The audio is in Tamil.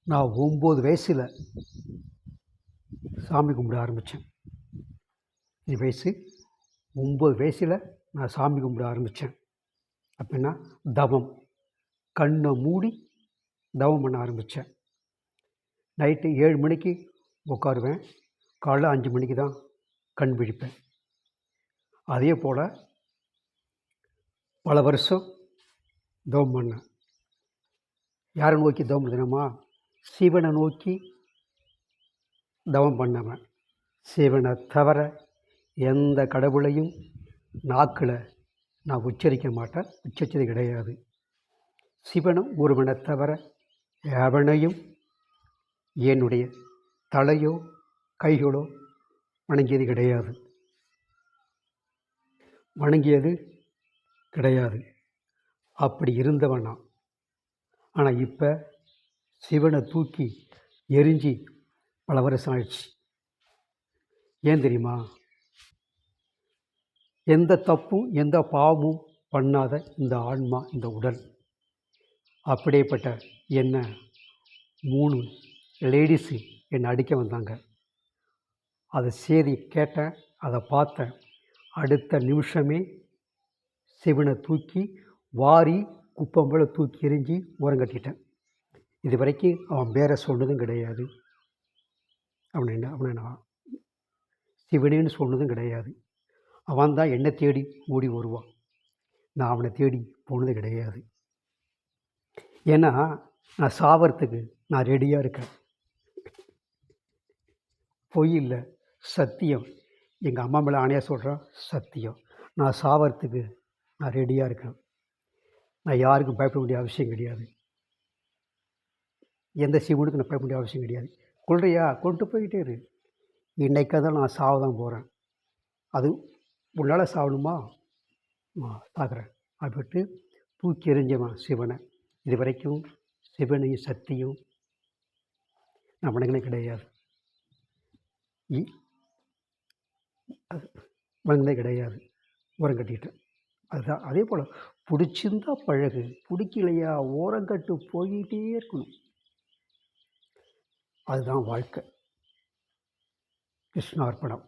நான் 9 வயசில் சாமி கும்பிட ஆரம்பித்தேன். என் வயசு 9 வயசில் நான் சாமி கும்பிட ஆரம்பித்தேன். அப்படின்னா தவம், கண்ணை மூடி தவம் பண்ண ஆரம்பித்தேன். நைட்டு 7 மணிக்கு உட்காருவேன், காலைல 5 மணிக்கு தான் கண் விழிப்பேன். அதே போல் பல வருஷம் தவம் பண்ணேன். யாரை நோக்கி தவம் பண்ணினேமா? சிவனை நோக்கி தவம் பண்ணவன். சிவனை தவிர எந்த கடவுளையும் நாக்கில் நான் உச்சரிக்க மாட்டேன், உச்சரித்தது கிடையாது. சிவனும் ஒருவனை தவிர எவனையும் என்னுடைய தலையோ கைகளோ வணங்கியது கிடையாது. அப்படி இருந்தவன் நான். ஆனால் இப்போ சிவனை தூக்கி எரிஞ்சு பல வருஷம் ஆயிடுச்சு. ஏன் தெரியுமா? எந்த தப்பும் எந்த பாவமும் பண்ணாத இந்த ஆன்மா, இந்த உடல், அப்படியேப்பட்ட என்ன 3 லேடிஸு என்னை அடிக்க வந்தாங்க. அதை செய்தி கேட்டேன், அதை பார்த்தேன். அடுத்த நிமிஷமே சிவனை தூக்கி வாரி குப்பம் போல தூக்கி எறிஞ்சி ஓரங்கட்டிட்டேன். இது வரைக்கும் அவன் பேரை சொன்னதும் கிடையாது, அவனை நான் சிவனேன்னு சொன்னதும் கிடையாது. அவன் தான் என்னை தேடி ஓடி வருவான், நான் அவனை தேடி போனது கிடையாது. ஏன்னா நான் சாவறதுக்கு நான் ரெடியாக இருக்கேன். பொய் இல்லை, சத்தியம். எங்கள் அம்மா மேலே ஆணையாக சொல்கிறேன், சத்தியம். நான் சாவறதுக்கு நான் ரெடியாக இருக்கேன். நான் யாருக்கும் பயப்பட வேண்டிய அவசியம் கிடையாது. எந்த சிவனுக்கு நான் பயப்பட வேண்டிய அவசியம் கிடையாது. கொள்றியா கொண்டு போய்கிட்டே இரு. இன்றைக்காக தான் நான் சாவ தான் போகிறேன். அது உன்னால் சாகணுமா? பார்க்குறேன் அப்படின்ட்டு தூக்கி எறிஞ்சவன் சிவனை. இது வரைக்கும் சிவனையும் சக்தியும் நான் வணங்கினே கிடையாது, ஓரங்கட்டிட்டேன். அதுதான். அதே போல் பிடிச்சிருந்தா பழகு, பிடிக்கலையா ஓரங்கட்டு போய்கிட்டே இருக்கணும். அதுதான் வாழ்க்கை. கிருஷ்ணார்ப்பணம்.